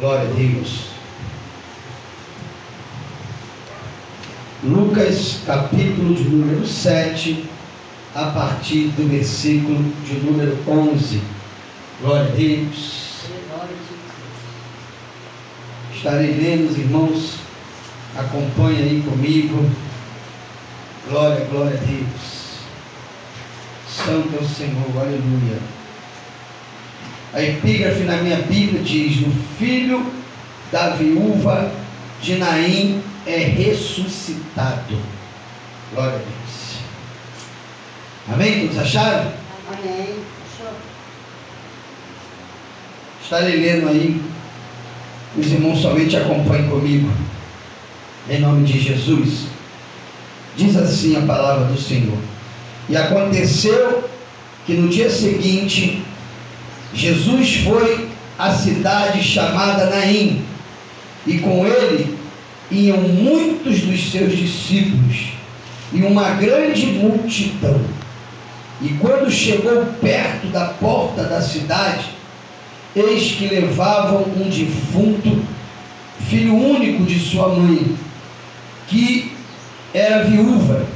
Glória a Deus. Lucas, capítulo de número 7, a partir do versículo de número 11. Glória a Deus. Estarei lendo, os irmãos, acompanhem aí comigo. Glória, glória a Deus. Santo é o Senhor, aleluia. A epígrafe na minha Bíblia diz: o filho da viúva de Naim é ressuscitado. Glória a Deus. Amém? Todos acharam? Amém. Estarei lendo aí. Os irmãos somente acompanhem comigo. Em nome de Jesus. Diz assim a palavra do Senhor: e aconteceu que no dia seguinte Jesus foi à cidade chamada Naim, e com ele iam muitos dos seus discípulos e uma grande multidão. E quando chegou perto da porta da cidade, eis que levavam um defunto, filho único de sua mãe, que era viúva,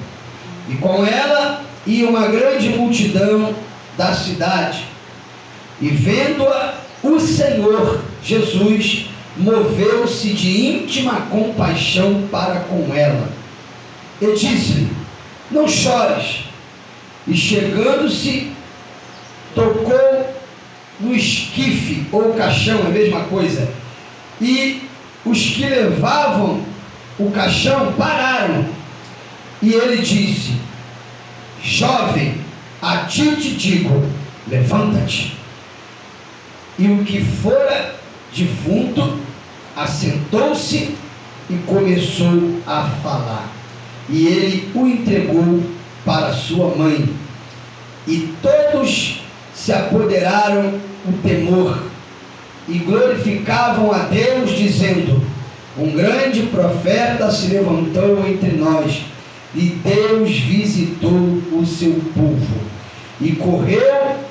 e com ela ia uma grande multidão da cidade. E vendo-a, o Senhor Jesus moveu-se de íntima compaixão para com ela, e disse-lhe: não chores. E chegando-se, tocou no esquife, ou caixão, é a mesma coisa, e os que levavam o caixão pararam. E ele disse: jovem, a ti te digo, levanta-te. E o que fora defunto assentou-se e começou a falar. E ele o entregou para sua mãe. E todos se apoderaram o temor e glorificavam a Deus, dizendo: um grande profeta se levantou entre nós, e Deus visitou o seu povo. E correu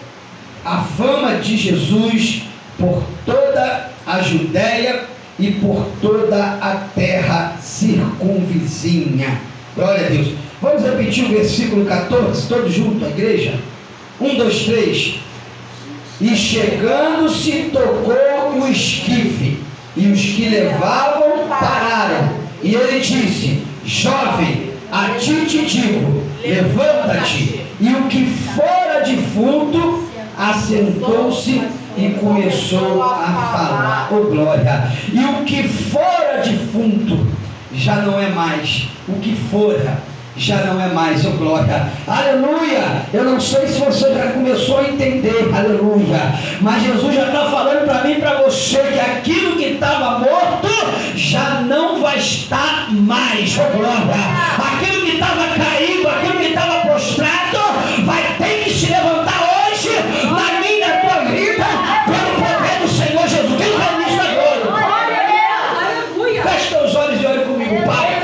a fama de Jesus por toda a Judéia e por toda a terra circunvizinha. Glória a Deus. Vamos repetir o versículo 14, todos juntos, a igreja? 1, 2, 3. E chegando-se, tocou o esquife, e os que levavam pararam. E ele disse: jovem, a ti te digo, levanta-te. E o que fora defunto assentou-se e começou a falar. Oh glória! E o que fora defunto já não é mais. O que fora já não é mais. Oh glória! Aleluia! Eu não sei se você já começou a entender. Aleluia! Mas Jesus já está falando para mim e para você que aquilo que estava morto já não vai estar mais. Oh glória! Aquilo que estava caído, aquilo que estava prostrado, vai ter que se levantar hoje na minha e na tua vida, pelo poder do Senhor Jesus. Quem vai nisso agora? Feche teus olhos e olhe comigo, Pai.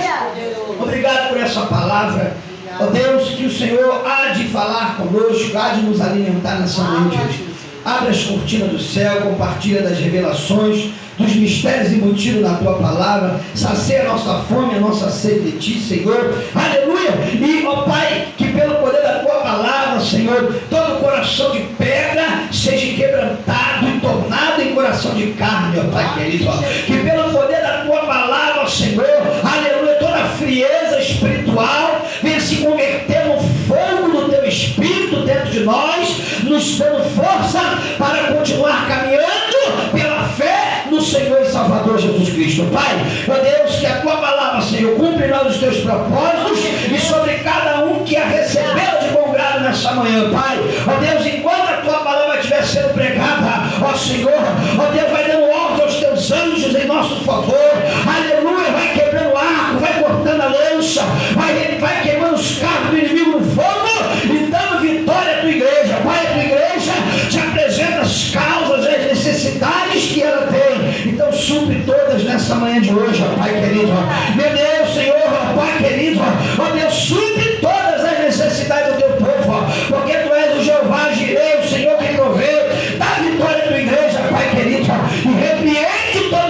Obrigado por essa palavra. Ó Deus, que o Senhor há de falar conosco, há de nos alimentar nessa noite. Abre as cortinas do céu, compartilha das revelações, dos mistérios embutidos na tua palavra, sacia a nossa fome, a nossa sede de ti, Senhor. Aleluia! E, ó Pai, que pelo poder da tua palavra, Senhor, todo coração de pedra seja quebrantado e tornado em coração de carne, ó Pai querido. Que pelo poder da tua palavra, Senhor, aleluia, toda frieza espiritual venha se converter no fogo do teu Espírito dentro de nós, nos dando força para continuar caminhando pela fé no Senhor e Salvador Jesus Cristo. Pai, ó Deus, que a tua palavra, Senhor, cumpre em nós os teus propósitos e sobre cada um que a recebeu de bom grado nessa manhã, Pai. Ó Deus, enquanto a tua palavra estiver sendo pregada, ó Senhor, ó Deus, vai dando ordem aos teus anjos em nosso favor. Aleluia, vai quebrando o arco, vai cortando a lança, vai queimando os carros do inimigo no fogo e dando vitória à tua igreja. Pai, a tua igreja te apresenta as causas, as necessidades que ela tem. Então supre todas nessa manhã de hoje, ó Pai querido. Meu Deus, Senhor, ó Pai querido, ó Deus, supre todas as necessidades do teu povo, porque tu és o Jeová Jireh, o Senhor que provê. Dá vitória à tua igreja, Pai querido, e repreende toda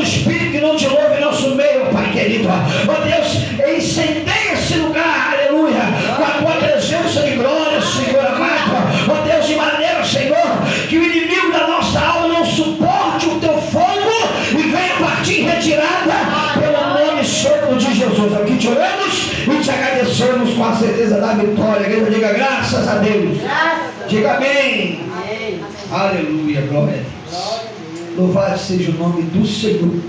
certeza da vitória. Igreja, diga graças a Deus. Diga amém. Aleluia, glória a Deus. Louvado seja o nome do Senhor.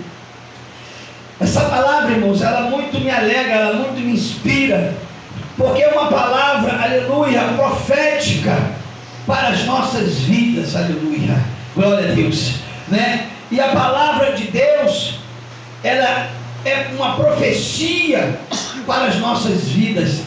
Essa palavra, irmãos, ela muito me alegra, ela muito me inspira, porque é uma palavra, aleluia, profética para as nossas vidas, aleluia, glória a Deus, né? E a palavra de Deus, ela é uma profecia para as nossas vidas,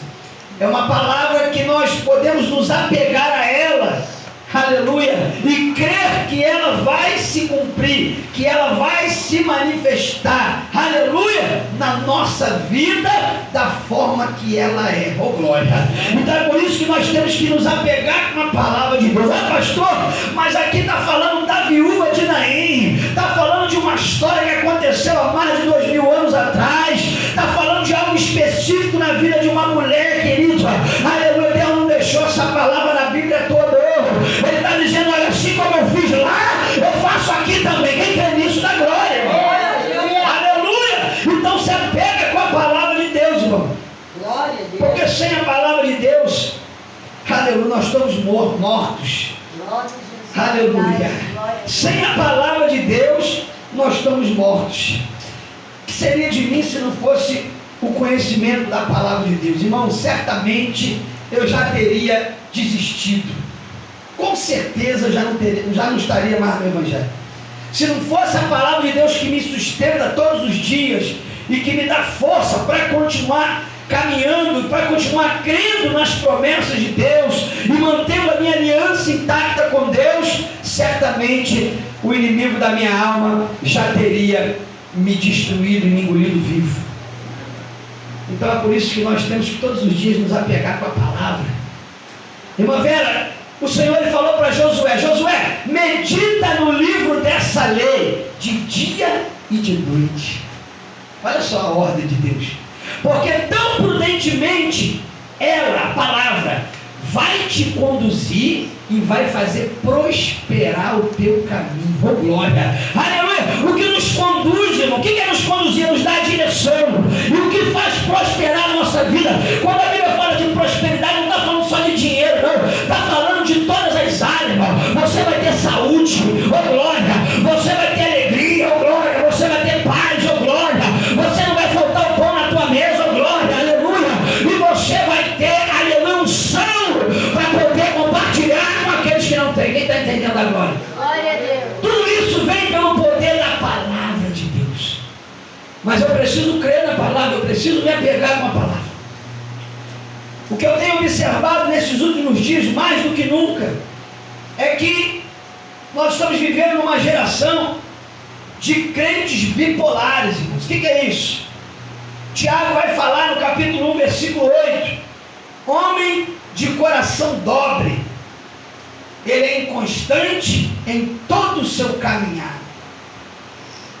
é uma palavra que nós podemos nos apegar a ela, aleluia, e crer que ela vai se cumprir, que ela vai se manifestar, aleluia, na nossa vida da forma que ela é, oh glória. Então é por isso que nós temos que nos apegar com a palavra de Deus. Ah, pastor, mas aqui está falando da viúva de Naim, está falando de uma história que aconteceu há mais de 2000 anos atrás, está falando de algo específico na vida de uma mulher, querida, aleluia. Deus não deixou essa palavra na Bíblia toda. Ele está dizendo, olha, assim como eu fiz lá, eu faço aqui também. Quem crê nisso dá glória, irmão. Aleluia. Então se apega com a palavra de Deus, irmão. Glória a Deus. Porque sem a palavra de Deus, aleluia, nós estamos mortos. Aleluia. Sem a palavra de Deus, nós estamos mortos. O que seria de mim se não fosse o conhecimento da palavra de Deus? Irmão, certamente eu já teria desistido. Com certeza já não estaria mais no Evangelho. Se não fosse a palavra de Deus que me sustenta todos os dias e que me dá força para continuar caminhando, para continuar crendo nas promessas de Deus e mantendo a minha aliança intacta com Deus, certamente o inimigo da minha alma já teria me destruído e me engolido vivo. Então é por isso que nós temos que todos os dias nos apegar com a palavra. Irmã Vera, o Senhor ele falou para Josué, Josué, medita no livro dessa lei, de dia e de noite. Olha só a ordem de Deus. Porque tão prudentemente ela, a palavra, vai te conduzir e vai fazer prosperar o teu caminho. Oh glória, aleluia. O que nos conduz, irmão, o que é nos conduzir? Nos dá a direção. E o que faz prosperar a nossa vida? Quando a Bíblia fala de prosperidade, não está falando só de dinheiro, não. Está falando de todas as áreas, irmão. Você vai ter saúde, oh glória. Você vai ter alegria, oh glória. Você vai ter paz, oh glória. Você não vai faltar o pão na tua mesa, oh glória, aleluia. E você vai ter, aleluia, unção para poder compartilhar com aqueles que não têm. Quem está entendendo agora? Glória a Deus. Tudo isso vem pelo poder da palavra de Deus. Mas eu preciso crer na palavra, eu preciso me apegar com a palavra. O que eu tenho observado nesses últimos dias, mais do que nunca, é que nós estamos vivendo uma geração de crentes bipolares, irmãos. O que é isso? Tiago vai falar no capítulo 1, versículo 8. Homem de coração dobre, ele é inconstante em todo o seu caminhar.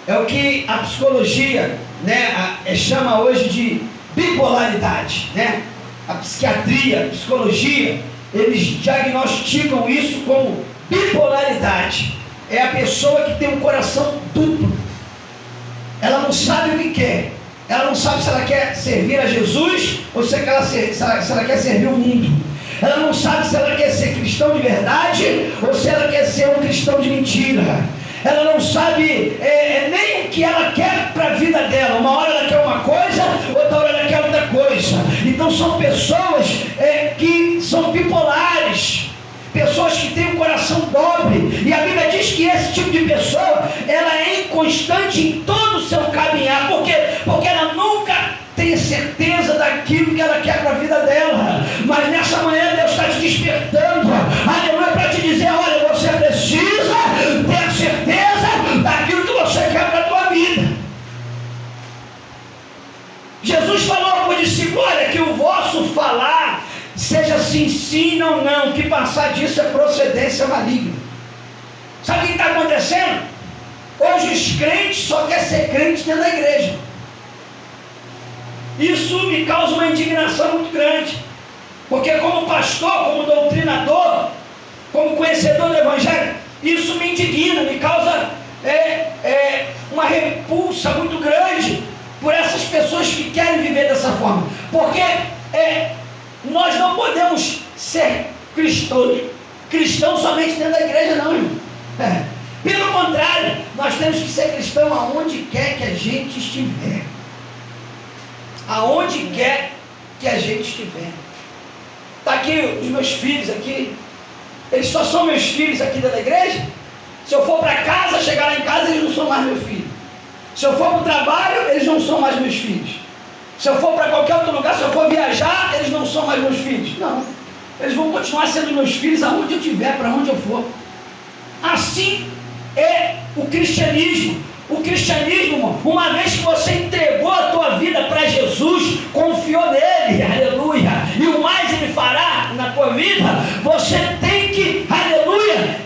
É o que a psicologia, né, chama hoje de bipolaridade, né? A psiquiatria, a psicologia, eles diagnosticam isso como bipolaridade. É a pessoa que tem um coração duplo. Ela não sabe o que quer. Ela não sabe se ela quer servir a Jesus ou se ela quer servir o mundo. Ela não sabe se ela quer ser cristão de verdade ou se ela quer ser um cristão de mentira. Ela não sabe nem o que ela quer para a vida dela. Uma hora ela quer uma coisa, outra hora ela quer outra coisa. Então são pessoas que são bipolares, pessoas que têm um coração dobre. E a Bíblia diz que esse tipo de pessoa, ela é inconstante em todo o seu caminhar. Por quê? Porque ela nunca tem certeza daquilo que ela quer para a vida dela. Mas nessa manhã Deus está te despertando, aleluia, para te dizer, olha, você precisa ter a certeza daquilo que você quer para a tua vida. Jesus falou para o discípulo, olha, que o vosso falar seja sim, sim, não, não, que passar disso é procedência maligna. Sabe o que está acontecendo? Hoje os crentes só querem ser crentes dentro da igreja. Isso me causa uma indignação muito grande, porque como pastor, como doutrinador, como conhecedor do Evangelho, isso me indigna, me causa uma repulsa muito grande por essas pessoas que querem viver dessa forma, porque Nós não podemos ser cristãos somente dentro da igreja, não, irmão. Pelo contrário, nós temos que ser cristão aonde quer que a gente estiver. Aonde quer que a gente estiver. Está aqui os meus filhos aqui. Eles só são meus filhos aqui dentro da igreja. Se eu for para casa, chegar lá em casa, eles não são mais meus filhos. Se eu for para o trabalho, eles não são mais meus filhos. Se eu for para qualquer outro lugar, se eu for viajar, eles não são mais meus filhos. Não. Eles vão continuar sendo meus filhos aonde eu estiver, para onde eu for. Assim é o cristianismo. O cristianismo, irmão, uma vez que você entregou a tua vida para Jesus, confiou nele, aleluia, e o mais ele fará na tua vida, você tem que, aleluia,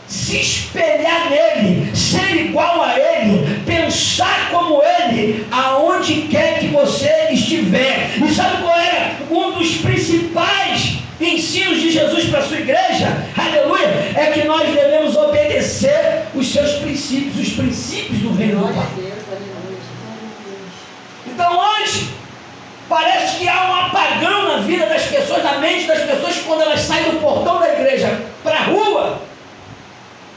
se espelhar nele, ser igual a ele, pensar como ele, aonde quer que você estiver. E sabe qual era um dos principais ensinos de Jesus para a sua igreja? Aleluia! É que nós devemos obedecer os seus princípios, os princípios do reino do Pai. Então hoje parece que há um apagão na vida das pessoas, na mente das pessoas, quando elas saem do portão da igreja para a rua,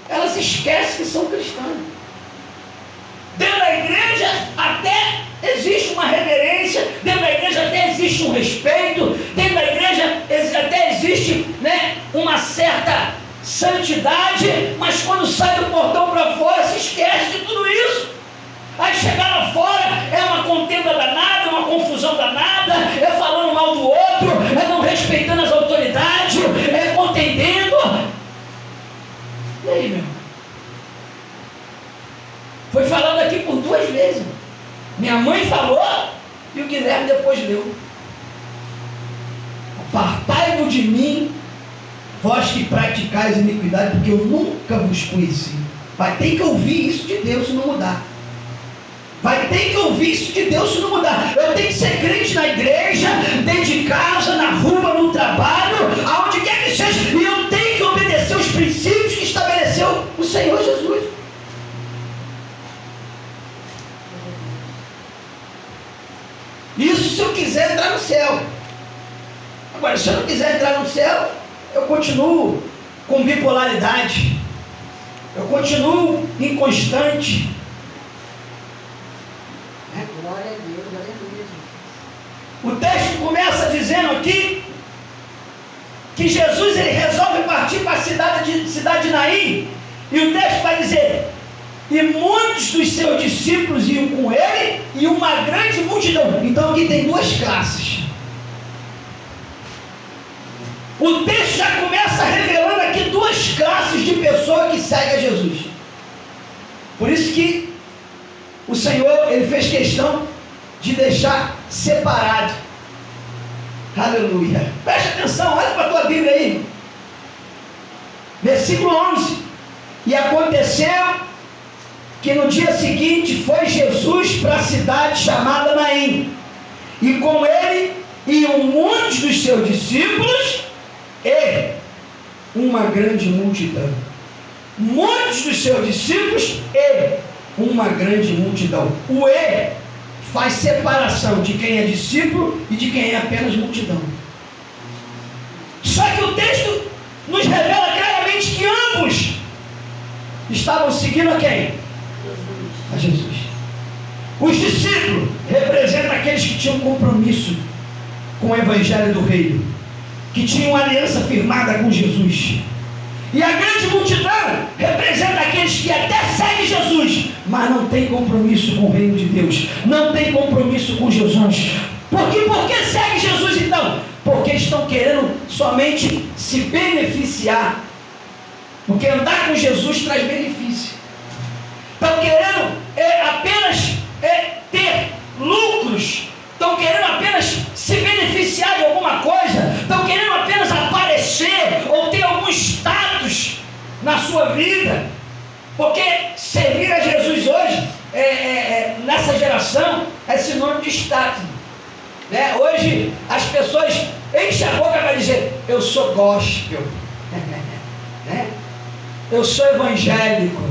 elas esquecem que são cristãs. Dentro da igreja até existe uma reverência, dentro da igreja até existe um respeito, dentro da igreja até existe, uma certa santidade, mas quando sai do portão para fora se esquece de tudo isso. Aí chegar lá fora é uma contenda danada, uma confusão danada, é falando mal do outro, é não respeitando as autoridades, é contendendo. E aí, meu irmão? Foi falado aqui por 2 vezes. Minha mãe falou e o Guilherme depois leu. Apartai-vos de mim, vós que praticais iniquidade, porque eu nunca vos conheci. Vai ter que ouvir isso de Deus se não mudar. Vai ter que ouvir isso de Deus se não mudar. Eu tenho que ser crente na igreja, dentro de casa, na rua, no trabalho, aonde quer que seja. E eu tenho que obedecer os princípios que estabeleceu o Senhor Jesus. Isso se eu quiser entrar no céu. Agora, se eu não quiser entrar no céu, eu continuo com bipolaridade. Eu continuo inconstante. Glória a Deus, aleluia. O texto começa dizendo aqui que Jesus ele resolve partir para a cidade de Naim. E o texto vai dizer: e muitos dos seus discípulos iam com ele, e uma grande multidão. Então aqui tem 2 classes. O texto já começa revelando aqui 2 classes de pessoas que seguem a Jesus. Por isso que o Senhor ele fez questão de deixar separado. Aleluia. Preste atenção, olha para a tua Bíblia aí. Versículo 11. E aconteceu que no dia seguinte foi Jesus para a cidade chamada Naim, e com ele iam muitos dos seus discípulos e uma grande multidão. Muitos dos seus discípulos e uma grande multidão. O E faz separação de quem é discípulo e de quem é apenas multidão. Só que o texto nos revela claramente que ambos estavam seguindo a quem? A Jesus. Os discípulos representam aqueles que tinham compromisso com o evangelho do reino, que tinham aliança firmada com Jesus. E a grande multidão representa aqueles que até seguem Jesus, mas não tem compromisso com o reino de Deus, não tem compromisso com Jesus. Por que segue Jesus então? Porque estão querendo somente se beneficiar. Porque andar com Jesus traz benefício. Estão querendo apenas ter lucros, estão querendo apenas se beneficiar de alguma coisa, estão querendo apenas aparecer ou ter algum status na sua vida. Porque servir a Jesus hoje, nessa geração, é sinônimo de status. Hoje as pessoas enchem a boca para dizer: eu sou gospel, eu sou evangélico.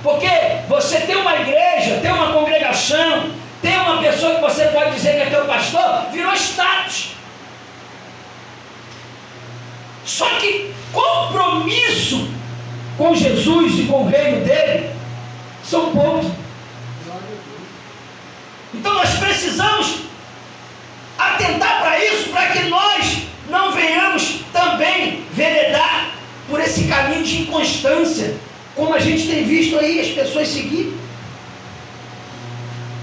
Porque você tem uma igreja, tem uma congregação, tem uma pessoa que você pode dizer que é teu pastor, virou status. Só que compromisso com Jesus e com o reino dele são poucos. Então nós precisamos atentar para isso, para que nós não venhamos também veredar por esse caminho de inconstância, como a gente tem visto aí as pessoas seguir.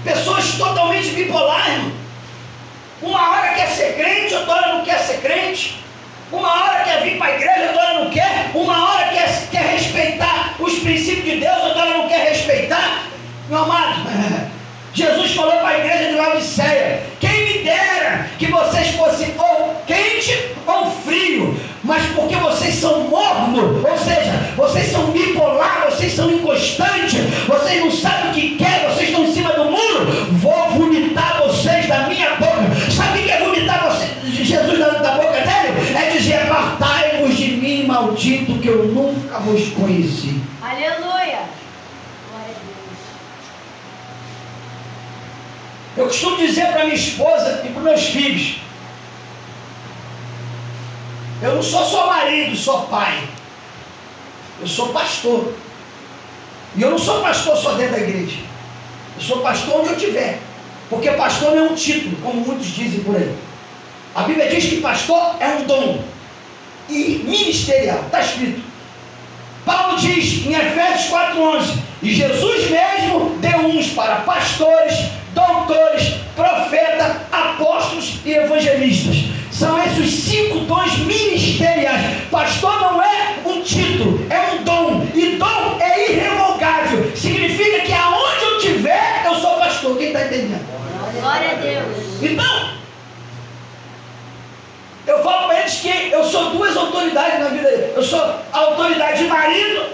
Pessoas totalmente bipolares, irmão. Uma hora quer ser crente, outra hora não quer ser crente. Uma hora quer vir para a igreja, outra hora não quer. Uma hora quer respeitar os princípios de Deus, outra hora não quer respeitar. Meu amado, Jesus falou para a igreja de Laodiceia: quem me dera que vocês fossem ou quente ou frio, mas porque vocês são mornos, ou seja, vocês são bipolar, vocês são inconstantes, vocês não sabem o que querem, vocês estão em cima do muro, vou vomitar vocês da minha boca. Sabe o que é vomitar vocês, Jesus da boca dele? É dizer: apartai-vos de mim, maldito, que eu nunca vos conheci. Aleluia. Eu costumo dizer para minha esposa e para meus filhos: eu não sou só marido, só pai. Eu sou pastor. E eu não sou pastor só dentro da igreja. Eu sou pastor onde eu estiver. Porque pastor não é um título, como muitos dizem por aí. A Bíblia diz que pastor é um dom. E ministerial, está escrito. Paulo diz em Efésios 4:11: e Jesus mesmo deu uns para pastores, doutores, profetas, apóstolos e evangelistas. São esses os 5 dons ministeriais. Pastor não é um título, é um dom. E dom é irrevogável. Significa que aonde eu estiver, eu sou pastor. Quem está entendendo? Glória a Deus. Então, eu falo para eles que eu sou 2 autoridades na vida deles. Eu sou a autoridade de marido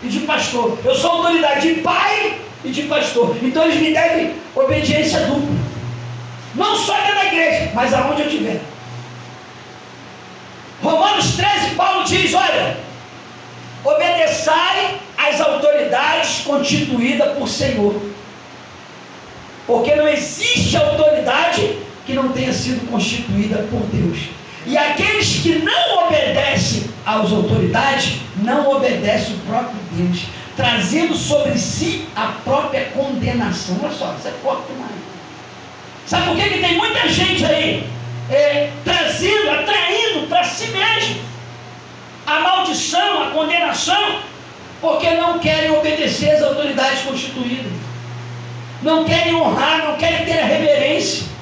e de pastor. Eu sou a autoridade de pai e de pastor. Então eles me devem obediência dupla. Não só dentro da igreja, mas aonde eu estiver. Romanos 13, Paulo diz: olha, obedeçai às autoridades constituídas por Senhor. Porque não existe autoridade que não tenha sido constituída por Deus. E aqueles que não obedecem às autoridades, não obedecem o próprio Deus, trazendo sobre si a própria condenação. Olha só, isso é forte demais. Sabe por que tem muita gente aí atraindo para si mesmo a maldição, a condenação? Porque não querem obedecer às autoridades constituídas, não querem honrar, não querem ter a reverência.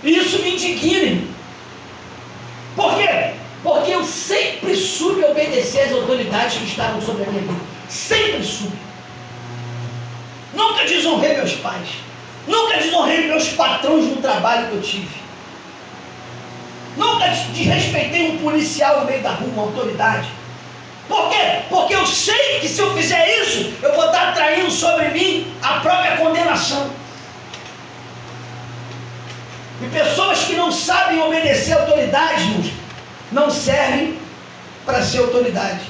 Isso me indigna. Por quê? Porque eu sempre soube obedecer às autoridades que estavam sobre a minha vida. Sempre soube. Nunca desonrei meus pais. Nunca desonrei meus patrões no trabalho que eu tive. Nunca desrespeitei um policial no meio da rua, uma autoridade. Por quê? Porque eu sei que se eu fizer isso, eu vou estar atraindo sobre mim a própria condenação. E pessoas que não sabem obedecer a autoridade, irmãos, não servem para ser autoridade.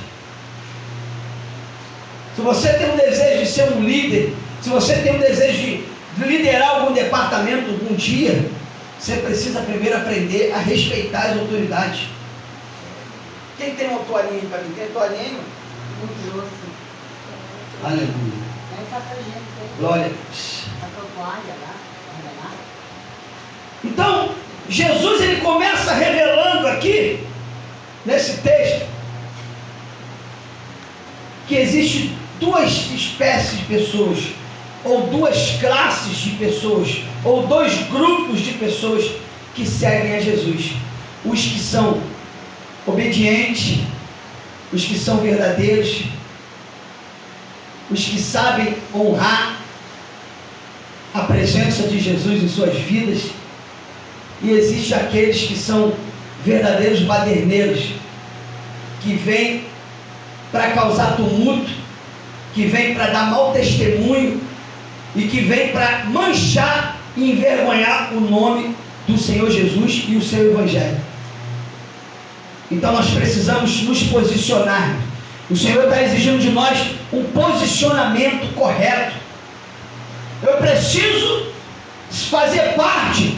Se você tem um desejo de ser um líder, se você tem um desejo de liderar algum departamento algum dia, você precisa primeiro aprender a respeitar as autoridades. Quem tem uma toalhinha para mim? Tem toalhinha aí? Muito grosso. Aleluia. É papel higiênico. Glória. Papel toalha lá. Então, Jesus ele começa revelando aqui, nesse texto, que existe 2 espécies de pessoas, ou 2 classes de pessoas, ou 2 grupos de pessoas que seguem a Jesus. Os que são obedientes, os que são verdadeiros, os que sabem honrar a presença de Jesus em suas vidas. E existe aqueles que são verdadeiros baderneiros, que vêm para causar tumulto, que vêm para dar mau testemunho e que vêm para manchar e envergonhar o nome do Senhor Jesus e o seu Evangelho. Então nós precisamos nos posicionar. O Senhor está exigindo de nós um posicionamento correto. Eu preciso fazer parte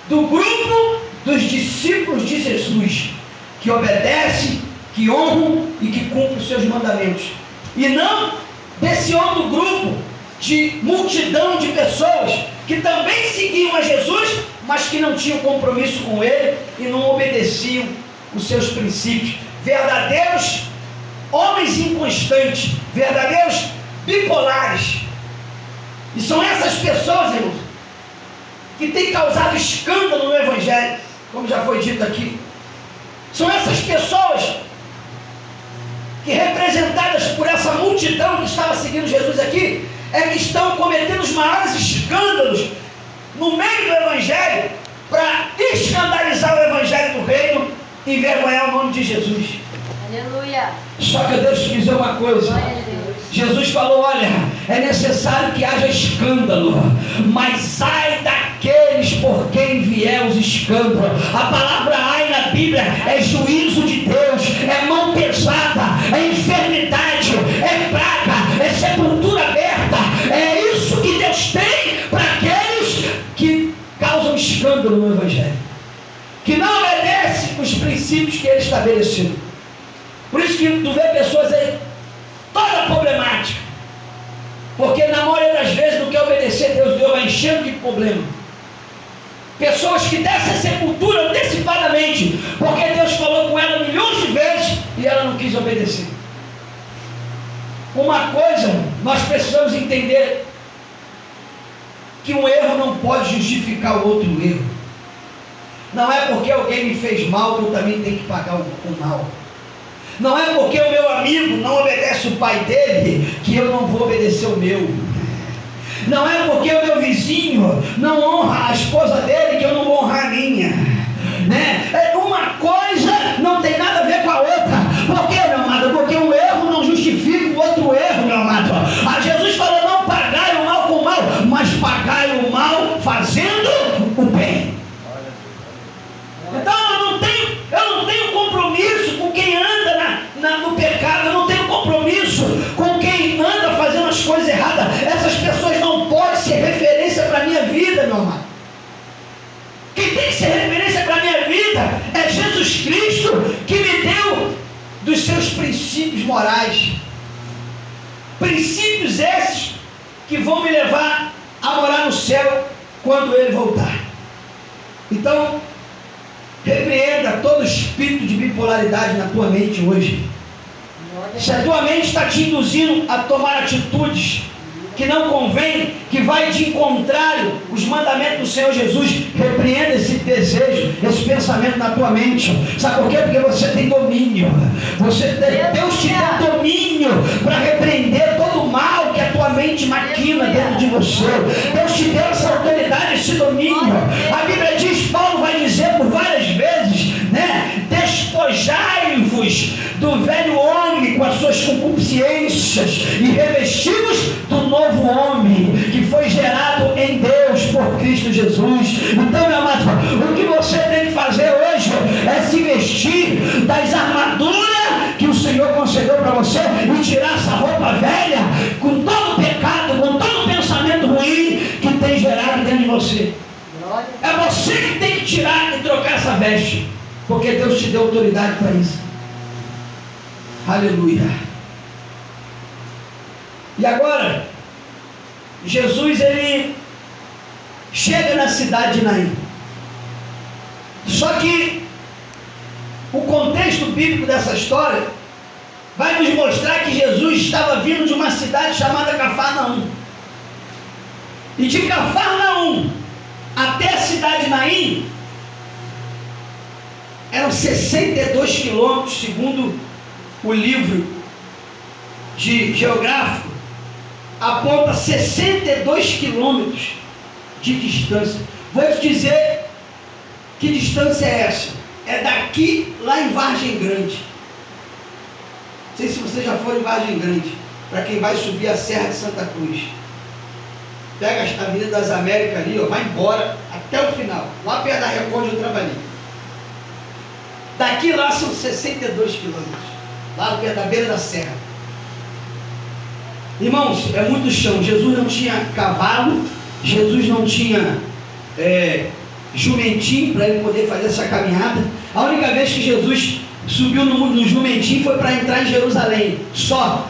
do grupo dos discípulos de Jesus, que obedecem, que honram e que cumprem os seus mandamentos. E não desse outro grupo de multidão de pessoas que também seguiam a Jesus, mas que não tinham compromisso com Ele e não obedeciam os seus princípios. Verdadeiros homens inconstantes, verdadeiros bipolares. E são essas pessoas, irmãos, que têm causado escândalo no Evangelho, como já foi dito aqui. São essas pessoas que, representadas por essa multidão que estava seguindo Jesus aqui, que estão cometendo os maiores escândalos no meio do Evangelho, para escandalizar o Evangelho do Reino e envergonhar o nome de Jesus. Aleluia. Só que Deus te dizer uma coisa. Glória a Deus. Jesus falou: olha, é necessário que haja escândalo, mas ai daqueles por quem vier os escândalos. A palavra ai na Bíblia é juízo de Deus, é mão pesada, é enfermidade, é praga, é sepultura aberta. É isso que Deus tem para aqueles que causam escândalo no Evangelho, que não obedecem os princípios que Ele estabeleceu. Por isso que tu vê pessoas aí toda problemática, porque na maioria das vezes não quer obedecer a Deus vai enchendo de problema. Pessoas que descem a sepultura antecipadamente, porque Deus falou com ela milhões de vezes e ela não quis obedecer. Uma coisa nós precisamos entender, que um erro não pode justificar o outro erro. Não é porque alguém me fez mal que eu também tenho que pagar o mal. Não é porque o meu amigo não obedece o pai dele que eu não vou obedecer o meu. Não é porque o meu vizinho não honra a esposa dele que eu não vou honrar a minha. Uma coisa não tem nada a ver com a outra. Por quê, meu amado? Porque um erro não justifica o outro erro, meu amado. Jesus falou: não pagai o mal com o mal, mas pagai o mal fazendo o bem. Então eu não tenho compromisso com quem anda no pecado, eu não tenho compromisso com quem anda fazendo as coisas erradas. Essas pessoas não podem ser referência para a minha vida, meu amado. Quem tem que ser referência para a minha vida é Jesus Cristo, que me deu dos seus princípios morais. Princípios esses que vão me levar a morar no céu quando Ele voltar. Então, repreenda todo espírito de bipolaridade na tua mente hoje. Se a tua mente está te induzindo a tomar atitudes que não convém, que vai de contrário os mandamentos do Senhor Jesus, repreenda esse desejo, esse pensamento na tua mente. Sabe por quê? Porque você tem domínio. Deus te deu domínio para repreender todo o mal que a tua mente maquina dentro de você. Deus te deu essa autoridade, esse domínio. A Bíblia diz, Paulo vai dizer por várias vezes, despojai-vos do velho homem com as suas concupiscências e revesti-vos do novo homem que foi gerado em Deus por Cristo Jesus. Então, meu amado, o que você tem que fazer hoje é se vestir das armaduras que o Senhor concedeu para você e tirar essa roupa velha com todo o pecado, com todo o pensamento ruim que tem gerado dentro de você. É você que tem que tirar e trocar essa veste, porque Deus te deu autoridade para isso. Aleluia. E agora, Jesus, ele chega na cidade de Naim. Só que o contexto bíblico dessa história vai nos mostrar que Jesus estava vindo de uma cidade chamada Cafarnaum. E de Cafarnaum até a cidade de Naim eram 62 quilômetros, segundo o livro de geográfico, aponta 62 quilômetros de distância. Vou te dizer que distância é essa. É daqui lá em Vargem Grande. Não sei se você já foi em Vargem Grande, para quem vai subir a Serra de Santa Cruz. Pega a Avenida das Américas ali, vai embora até o final, lá perto da Record onde eu trabalhei. Daqui lá são 62 quilômetros, lá perto da beira da serra. Irmãos, é muito chão. Jesus não tinha cavalo, Jesus não tinha jumentinho para ele poder fazer essa caminhada. A única vez que Jesus subiu no jumentinho foi para entrar em Jerusalém, só.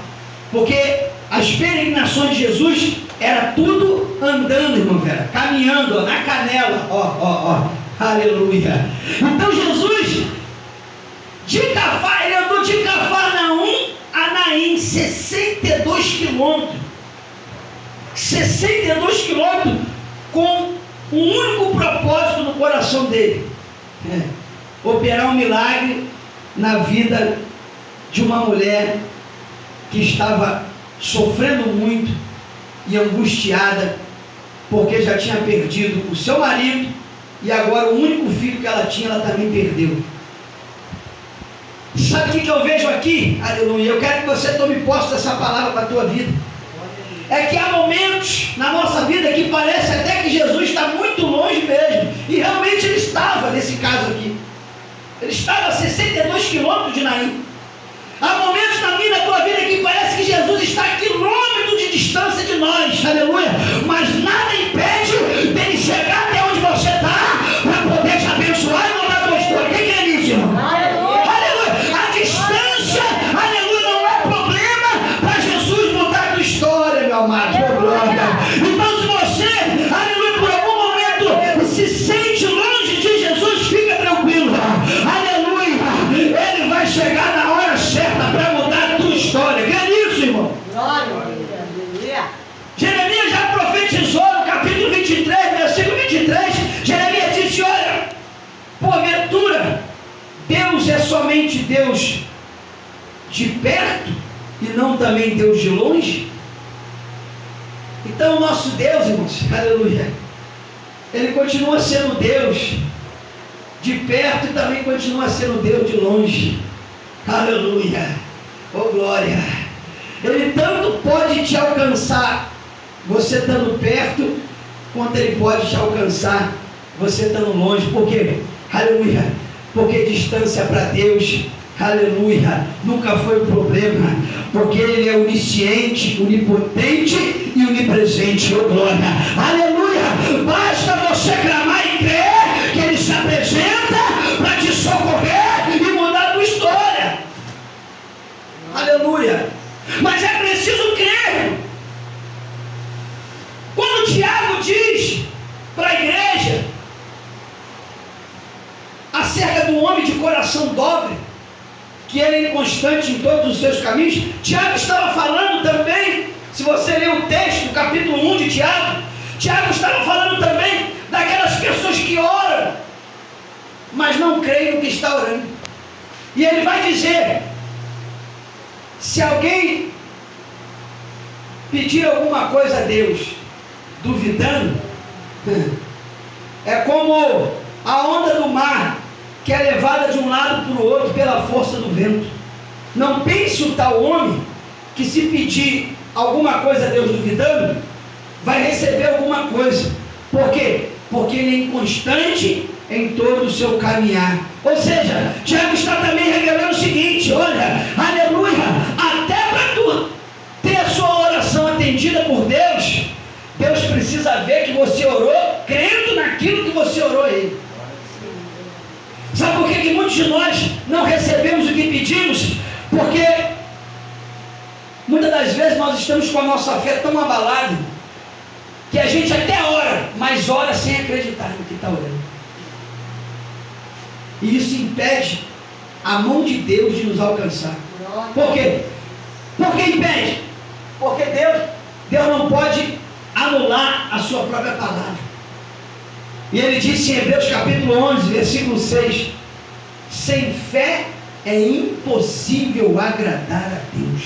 Porque as peregrinações de Jesus era tudo andando, irmão Vera, caminhando, ó, na canela, ó, aleluia. Então Jesus, ele andou de Cafarnaum a Naim, 62 quilômetros. 62 quilômetros com um único propósito no coração dele: operar um milagre na vida de uma mulher que estava sofrendo muito e angustiada, porque já tinha perdido o seu marido e agora o único filho que ela tinha, ela também perdeu. Sabe o que eu vejo aqui? Aleluia. Eu quero que você tome posse dessa palavra para a tua vida. É que há momentos na nossa vida que parece até que Jesus está muito longe mesmo. E realmente ele estava nesse caso aqui. Ele estava a 62 quilômetros de Naim. Há momentos na minha e na tua vida que parece que Jesus está a quilômetros de distância de nós. Aleluia. Mas nada impede dele chegar até onde você está para poder te abençoar e mudar a tua história. Quem quer isso, irmão? Aleluia. A distância, aleluia, não é problema para Jesus mudar a tua história, meu amado. Então, se você, aleluia, por algum momento se sente longe de Jesus, fica tranquilo. Aleluia. Ele vai chegar na hora certa para mudar a tua história. Quer isso, irmão? Jeremias já profetizou no capítulo 23, versículo 23. Jeremias disse: olha, porventura Deus é somente Deus de perto e não também Deus de longe? Então o nosso Deus, irmãos, aleluia, ele continua sendo Deus de perto e também continua sendo Deus de longe. Aleluia, oh glória. Ele tanto pode te alcançar você estando perto, quanto ele pode te alcançar você estando longe. Por quê? Aleluia. Porque distância para Deus, aleluia, nunca foi um problema. Porque ele é onisciente, onipotente e onipresente. Oh glória, aleluia. Basta você clamar e crer que ele se apresenta para te socorrer e mudar a tua história. Aleluia. Mas é preciso crer. Quando Tiago diz para a igreja acerca do homem de coração dobre, que ele é inconstante em todos os seus caminhos, Tiago estava falando também, se você ler o texto do capítulo 1 de Tiago, Tiago estava falando também daquelas pessoas que oram, mas não creem no que está orando. E ele vai dizer: se alguém pedir alguma coisa a Deus duvidando, é como a onda do mar, que é levada de um lado para o outro pela força do vento. Não pense o tal homem que, se pedir alguma coisa a Deus duvidando, vai receber alguma coisa. Por quê? Porque ele é inconstante em todo o seu caminhar. Ou seja, Tiago está também revelando o seguinte: olha, aleluia, até para tu ter a sua oração atendida por Deus, Deus precisa ver que você orou crendo naquilo que você orou a Ele. Sabe por que muitos de nós não recebemos o que pedimos? Porque muitas das vezes nós estamos com a nossa fé tão abalada que a gente até ora, mas ora sem acreditar no que está orando. E isso impede a mão de Deus de nos alcançar. Por quê? Por que impede? Porque Deus não pode anular a sua própria palavra. E ele disse em Hebreus capítulo 11, versículo 6: sem fé é impossível agradar a Deus.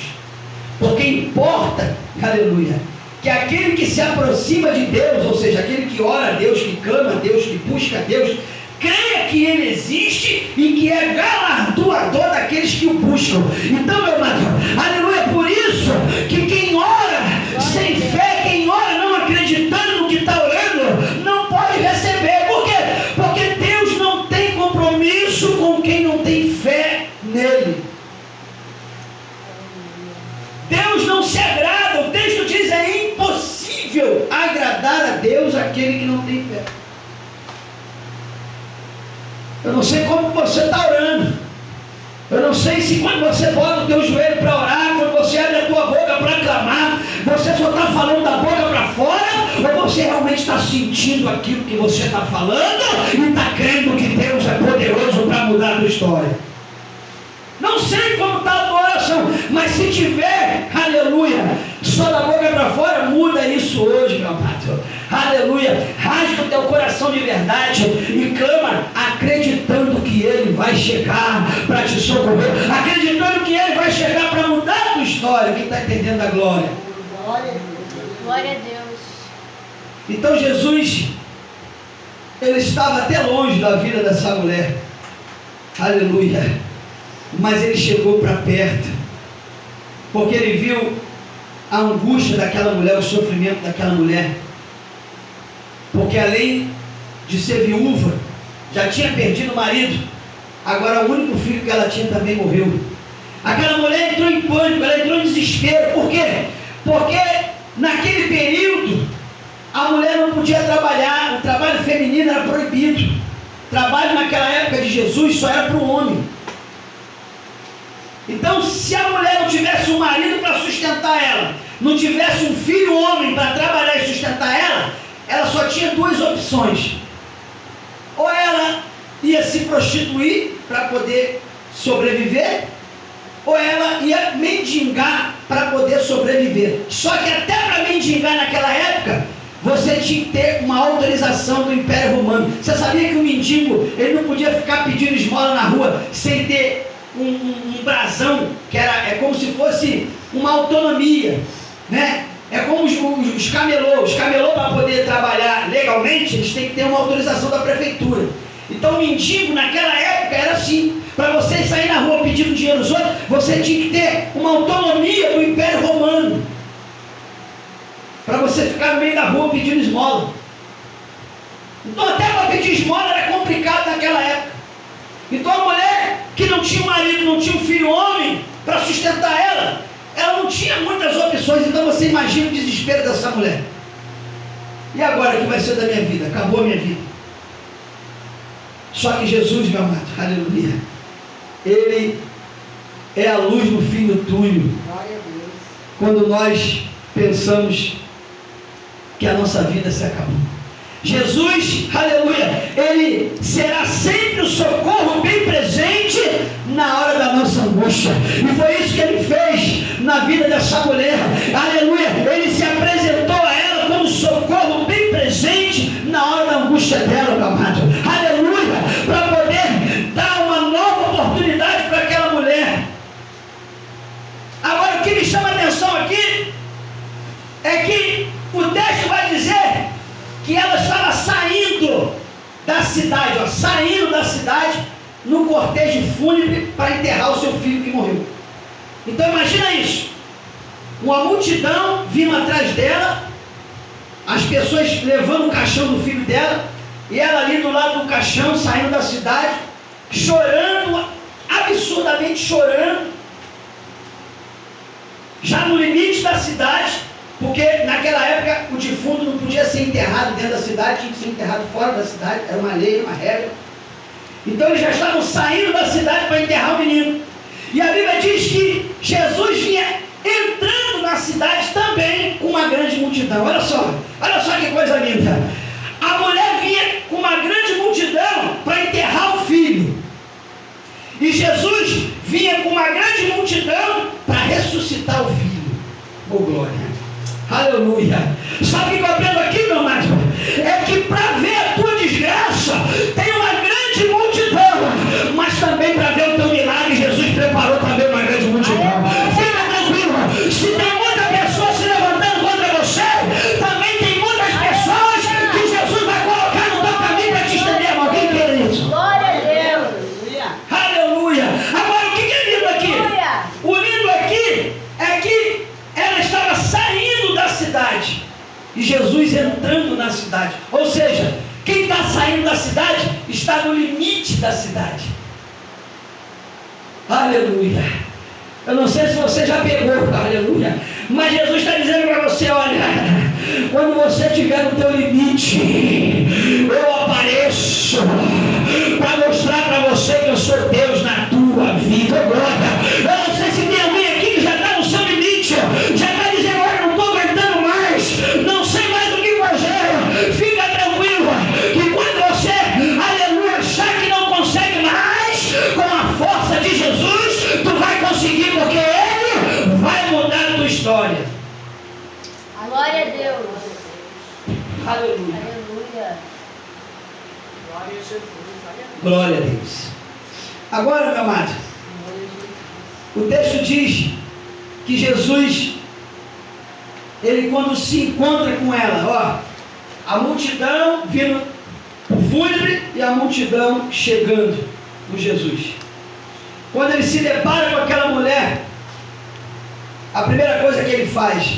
Porque importa, aleluia, que aquele que se aproxima de Deus, ou seja, aquele que ora a Deus, que clama a Deus, que busca a Deus, creia que Ele existe e que é galardoador daqueles que o buscam. Então, meu amado, aleluia, por isso que quem ora sem fé, quem ora não acreditando no que está orando, não pode receber. Por quê? Porque Deus não tem compromisso com quem não tem fé nele. Deus não se agrada, o texto diz: é impossível agradar a Deus aquele que não tem fé. Eu não sei como você está orando. Eu não sei se quando você bota o teu joelho para orar, quando você abre a tua boca para clamar, você só está falando da boca para fora, ou você realmente está sentindo aquilo que você está falando e está crendo que Deus é poderoso para mudar a tua história. Não sei como está a tua oração, mas se tiver, aleluia, só da boca para fora, muda isso hoje, meu amado. Aleluia, rasga o teu coração de verdade e clama, acreditando que Ele vai chegar para te socorrer, acreditando que Ele vai chegar para mudar a tua história. Quem está entendendo a glória? Glória a Deus. Glória a Deus. Então Jesus, Ele estava até longe da vida dessa mulher, aleluia, mas Ele chegou para perto, porque Ele viu a angústia daquela mulher, o sofrimento daquela mulher, porque além de ser viúva, já tinha perdido o marido, agora o único filho que ela tinha também morreu. Aquela mulher entrou em pânico, ela entrou em desespero. Por quê? Porque naquele período a mulher não podia trabalhar, o trabalho feminino era proibido. O trabalho naquela época de Jesus só era para o homem. Então, se a mulher não tivesse um marido para sustentar ela, não tivesse um filho homem para trabalhar e sustentar ela só tinha duas opções. Ou ela ia se prostituir para poder sobreviver, ou ela ia mendigar para poder sobreviver. Só que até para mendigar naquela época, você tinha que ter uma autorização do Império Romano. Você sabia que o mendigo, ele não podia ficar pedindo esmola na rua sem ter um brasão, que é como se fosse uma autonomia, né? É como os camelôs para poder trabalhar legalmente, eles têm que ter uma autorização da prefeitura. Então o mendigo naquela época era assim, para você sair na rua pedindo dinheiro aos outros, você tinha que ter uma autonomia do Império Romano, para você ficar no meio da rua pedindo esmola. Então até para pedir esmola era complicado naquela época. Então a mulher que não tinha um marido, não tinha um filho homem para sustentar ela não tinha muitas opções. Então você imagina o desespero dessa mulher. E agora o que vai ser da minha vida? Acabou a minha vida. Só que Jesus, meu amado, aleluia, Ele é a luz no fim do túnel. Glória a Deus. Quando nós pensamos que a nossa vida se acabou, Jesus, aleluia, Ele será sempre o socorro bem presente na hora da nossa angústia. E foi isso que Ele fez na vida dessa mulher, aleluia. Ele se apresentou a ela como socorro bem presente na hora da angústia dela, meu amado, aleluia, para poder dar uma nova oportunidade para aquela mulher. Agora o que me chama a atenção aqui é que o texto vai dizer que ela estava saindo da cidade, saindo da cidade no cortejo fúnebre para enterrar o seu filho que morreu. Então imagina isso, uma multidão vindo atrás dela, as pessoas levando o caixão do filho dela, e ela ali do lado do caixão, saindo da cidade, chorando, absurdamente chorando, já no limite da cidade, porque naquela época o defunto não podia ser enterrado dentro da cidade, tinha que ser enterrado fora da cidade, era uma lei, uma regra. Então eles já estavam saindo da cidade para enterrar o menino. E a Bíblia diz que Jesus vinha entrando na cidade também com uma grande multidão. Olha só que coisa linda. A mulher vinha com uma grande multidão para enterrar o filho. E Jesus vinha com uma grande multidão para ressuscitar o filho. Oh glória! Aleluia! Sabe o que eu aprendo aqui, meu amado? É que para ver a tua desgraça tem uma grande multidão, mas também para ver o teu milagre, Jesus preparou também uma grande multidão. Fica tranquilo, se tem muita pessoa se levantando contra você, também tem muitas pessoas que Jesus vai colocar no teu caminho para te estender a mão. Quem quer isso? Glória a Deus. Aleluia! Agora o que é lindo aqui? O lindo aqui é que ela estava saindo da cidade e Jesus entrando na cidade. Ou seja, quem está saindo da cidade está no limite da cidade. Aleluia! Eu não sei se você já pegou, aleluia, mas Jesus está dizendo para você: olha, quando você estiver no teu limite, eu apareço. Quando mostrar para você que eu sou Deus na tua vida agora. Eu não sei se tem alguém aqui que já está no seu limite, já está dizendo, olha, eu não estou aguentando mais, não sei mais o que fazer. Fica tranquilo, que quando você, aleluia, achar que não consegue mais, com a força de Jesus, tu vai conseguir, porque Ele vai mudar a tua história. Glória a Deus. Aleluia. Aleluia. Glória a Deus. Agora, meu amado, o texto diz que Jesus, ele quando se encontra com ela, ó, a multidão vindo fúnebre e a multidão chegando com Jesus. Quando ele se depara com aquela mulher, a primeira coisa que ele faz,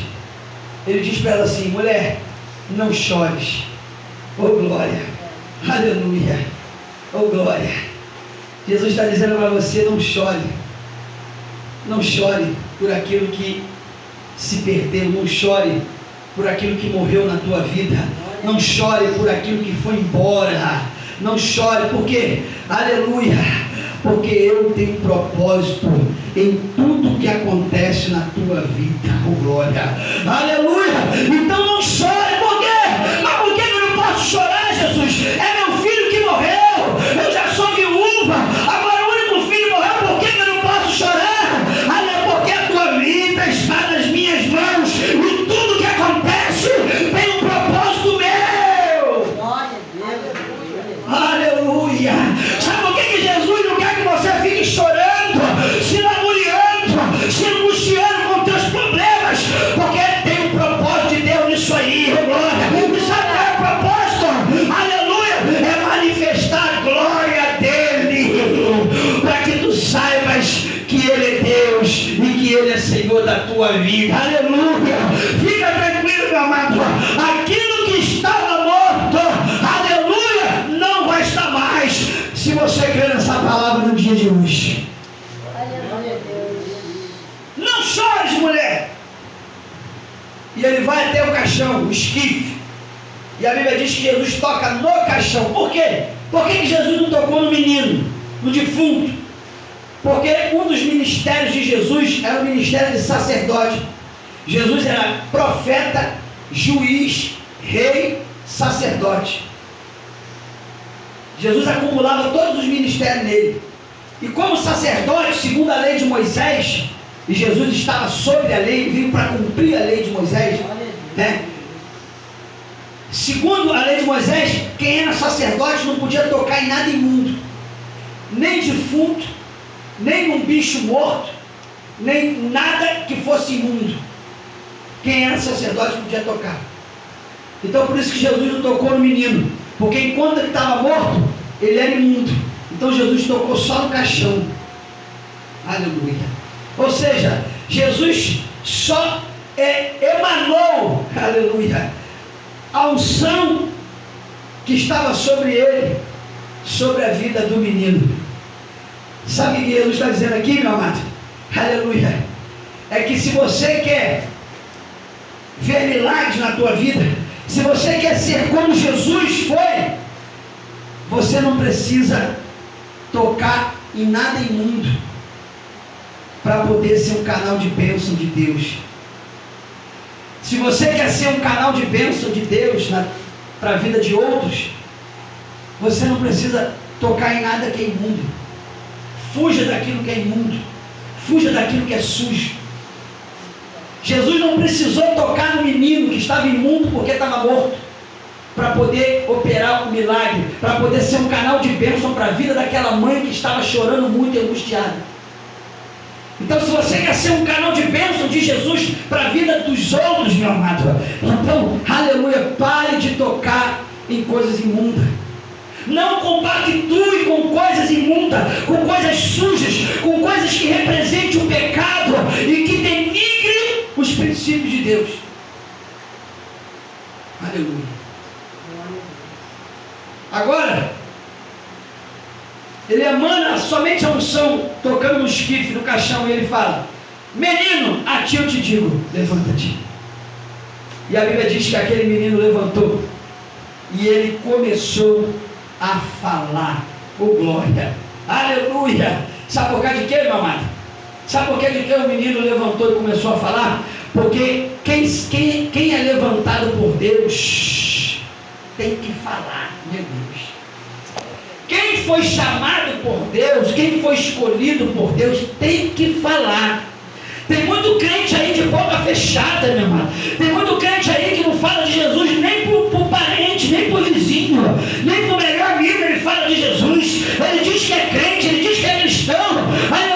ele diz para ela assim, mulher, não chores. Oh glória, aleluia, oh glória. Jesus está dizendo para você, não chore. Não chore por aquilo que se perdeu, não chore por aquilo que morreu na tua vida, não chore por aquilo que foi embora, não chore, por quê? Aleluia, porque eu tenho propósito em tudo que acontece na tua vida, oh glória, aleluia. Então não chore, por quê? Mas por que eu não posso chorar, Jesus? É meu filho que morreu, eu já sou viúva, agora o único filho morreu, por que eu não posso chorar? Porque a tua vida está nas minhas mãos e tudo que acontece tem um propósito meu. Glória a Deus. Aleluia. Sabe por que Jesus não quer que você fique chorando, se lamuriando, se angustiando com teus problemas? Porque tem um propósito de Deus nisso aí, glória. E sabe qual é o propósito? Aleluia. É manifestar a glória dele, para que tu saibas que Ele é Deus e que Ele é Senhor da tua vida. Aleluia. Fica tranquilo, meu amado. Aquilo que estava morto, aleluia, não vai estar mais, se você crer nessa palavra no dia de hoje. Aleluia, Deus. Não chores, mulher. E ele vai até o caixão, o esquife. E a Bíblia diz que Jesus toca no caixão. Por quê? Por que Jesus não tocou no menino, no defunto? Porque um dos ministérios de Jesus era o ministério de sacerdote. Jesus era profeta, juiz, rei, sacerdote. Jesus acumulava todos os ministérios nele. E como sacerdote, segundo a lei de Moisés, e Jesus estava sobre a lei, veio para cumprir a lei de Moisés, né? Segundo a lei de Moisés, quem era sacerdote não podia tocar em nada imundo, nem defunto, nem num bicho morto, nem nada que fosse imundo. Quem era sacerdote podia tocar. Então por isso que Jesus não tocou no menino, porque enquanto ele estava morto, ele era imundo. Então Jesus tocou só no caixão. Aleluia. Ou seja, Jesus só emanou, aleluia, a unção que estava sobre ele, sobre a vida do menino. Sabe o que Jesus está dizendo aqui, meu amado? Aleluia. É que se você quer ver milagres na tua vida, se você quer ser como Jesus foi, você não precisa tocar em nada imundo para poder ser um canal de bênção de Deus. Se você quer ser um canal de bênção de Deus para a vida de outros, você não precisa tocar em nada que é imundo. Fuja daquilo que é imundo. Fuja daquilo que é sujo. Jesus não precisou tocar no menino que estava imundo porque estava morto, para poder operar um milagre, para poder ser um canal de bênção para a vida daquela mãe que estava chorando muito e angustiada. Então, se você quer ser um canal de bênção de Jesus para a vida dos outros, meu amado, então, aleluia, pare de tocar em coisas imundas. Não compactue com coisas imundas, com coisas sujas, com coisas que representem o pecado e que denigrem os princípios de Deus. Aleluia. Agora, ele emana somente a unção, tocando no esquife, no caixão, e ele fala: menino, a ti eu te digo, levanta-te. E a Bíblia diz que aquele menino levantou e ele começou a falar. Oh, glória! Aleluia! Sabe por causa de quê, meu amado? Sabe por causa de que o menino levantou e começou a falar? Porque quem é levantado por Deus tem que falar, meu Deus. Quem foi chamado por Deus, quem foi escolhido por Deus, tem que falar. Tem muito crente aí de boca fechada, meu irmão. Tem muito crente aí que não fala de Jesus nem pro parente, nem pro vizinho, nem pro melhor amigo ele fala de Jesus. Ele diz que é crente, ele diz que é cristão,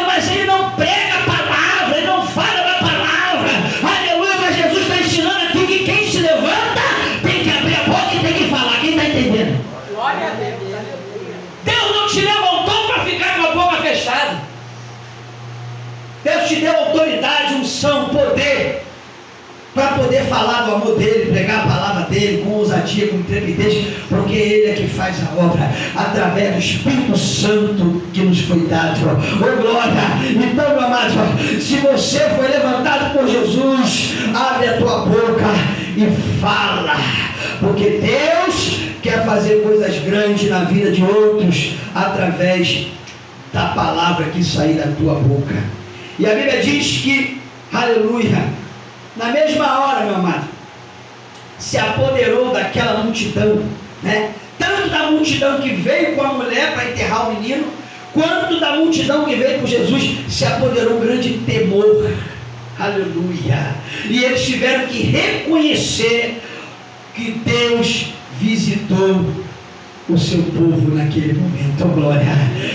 mas ele não prega a palavra, ele não fala da palavra. Aleluia, mas Jesus está ensinando aqui que quem se levanta tem que abrir a boca e tem que falar. Quem está entendendo? Glória a Deus. Deus não te levantou para ficar com a boca fechada. Deus te deu autoridade, unção, poder para poder falar do amor dele, pregar a palavra dele com ousadia, com intrepidez, porque ele é que faz a obra através do Espírito Santo que nos foi dado. Oh, glória! Então, meu amado, se você foi levantado por Jesus, abre a tua boca e fala, porque Deus quer fazer coisas grandes na vida de outros através da palavra que sair da tua boca. E a Bíblia diz que, aleluia, na mesma hora, meu amado, se apoderou daquela multidão, né? Tanto da multidão que veio com a mulher para enterrar o menino, quanto da multidão que veio com Jesus, se apoderou um grande temor, aleluia. E eles tiveram que reconhecer que Deus visitou o seu povo naquele momento. Oh, glória!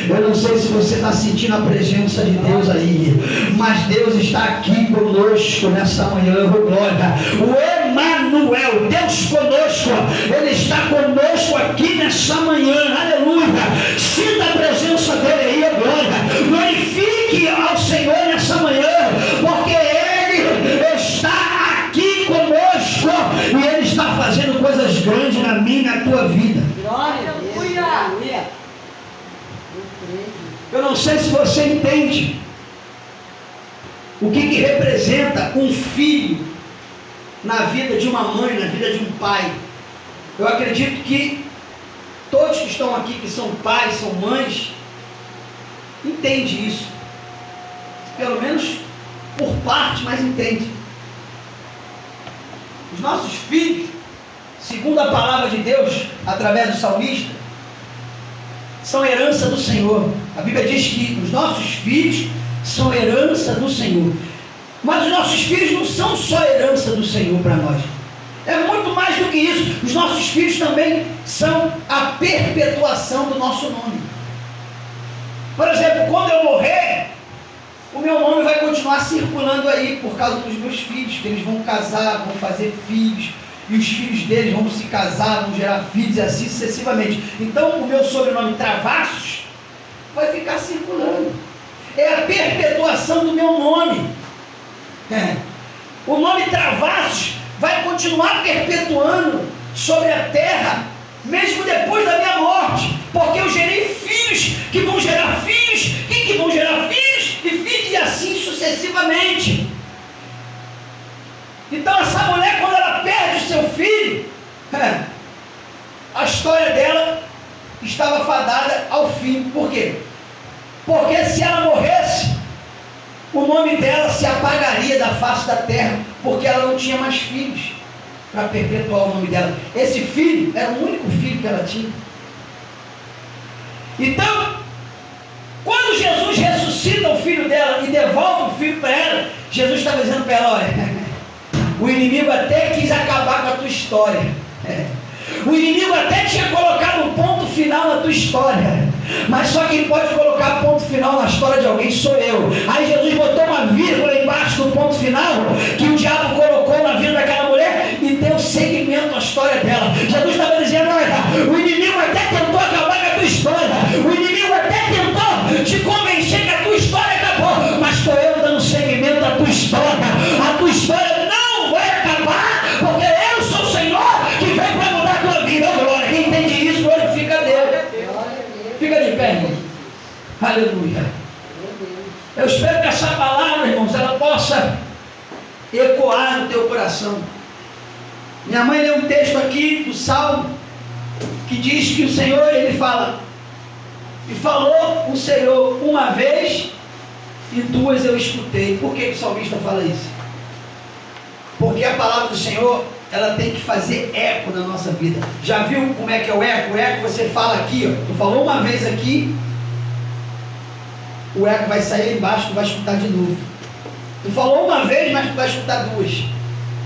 Eu não sei se você está sentindo a presença de Deus aí, mas Deus está aqui conosco nessa manhã. Oh, glória! O Emanuel, Deus conosco, Ele está conosco aqui nessa manhã. Aleluia! Sinta a presença dele aí, oh, glória! Glorifique ao Senhor nessa manhã, porque Ele está aqui conosco e Ele está fazendo coisas grandes na minha e na tua vida. Glória a Deus. Aleluia. Eu não sei se você entende o que representa um filho na vida de uma mãe, na vida de um pai. Eu acredito que todos que estão aqui, que são pais, são mães, entendem isso. Pelo menos por parte, mas entende. Os nossos filhos, segundo a palavra de Deus, através do salmista, são herança do Senhor. A Bíblia diz que os nossos filhos são herança do Senhor. Mas os nossos filhos não são só herança do Senhor para nós. É muito mais do que isso. Os nossos filhos também são a perpetuação do nosso nome. Por exemplo, quando eu morrer, o meu nome vai continuar circulando aí por causa dos meus filhos, que eles vão casar, vão fazer filhos, e os filhos deles vão se casar, vão gerar filhos e assim sucessivamente. Então o meu sobrenome Travassos vai ficar circulando. É a perpetuação do meu nome. O nome Travassos vai continuar perpetuando sobre a terra, mesmo depois da minha morte, porque eu gerei filhos que vão gerar filhos, que vão gerar filhos e filhos, e assim sucessivamente. Então essa mulher, quando ela perde o seu filho, a história dela estava fadada ao fim. Por quê? Porque se ela morresse, o nome dela se apagaria da face da terra, porque ela não tinha mais filhos para perpetuar o nome dela. Esse filho era o único filho que ela tinha. Então, quando Jesus ressuscita o filho dela e devolve o filho para ela, Jesus está dizendo para ela: olha, o inimigo até quis acabar com a tua história. O inimigo até tinha colocado um ponto final na tua história, mas só quem pode colocar ponto final na história de alguém sou eu. Aí Jesus botou uma vírgula embaixo do ponto final que o diabo colocou na vida daquela mulher e deu seguimento à história dela. Jesus estava dizendo: olha, o inimigo até tentou acabar com a tua história, o inimigo até tentou te convencer que a tua história acabou, mas estou eu dando seguimento à tua história. A tua história não vai acabar, porque eu sou o Senhor que vem para mudar a tua vida. Oh, glória! Quem entende isso, glorifica a Deus. Fica de pé, irmão. Aleluia. Eu espero que essa palavra, irmãos, ela possa ecoar no teu coração. Minha mãe leu um texto aqui do Salmo que diz que o Senhor, Ele fala: E falou o Senhor uma vez e duas eu escutei. Por que o salmista fala isso? Porque a palavra do Senhor, ela tem que fazer eco na nossa vida. Já viu como é que é o eco? O eco você fala aqui, ó. Tu falou uma vez aqui, o eco vai sair embaixo, tu vai escutar de novo. Tu falou uma vez, mas tu vai escutar duas.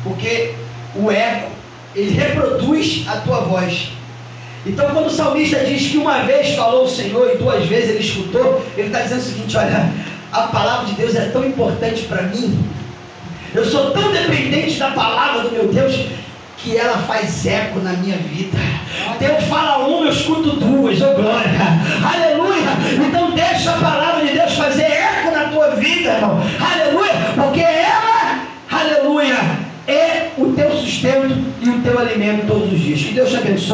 Porque o eco, ele reproduz a tua voz. Então quando o salmista diz que uma vez falou o Senhor e duas vezes ele escutou, ele está dizendo o seguinte: olha, a palavra de Deus é tão importante para mim, eu sou tão dependente da palavra do meu Deus, que ela faz eco na minha vida. Deus fala uma, eu escuto duas, oh glória, aleluia. Então deixa a palavra de Deus fazer eco na tua vida, irmão, aleluia, porque ela, aleluia, é o teu sustento e o teu alimento todos os dias. Que Deus te abençoe.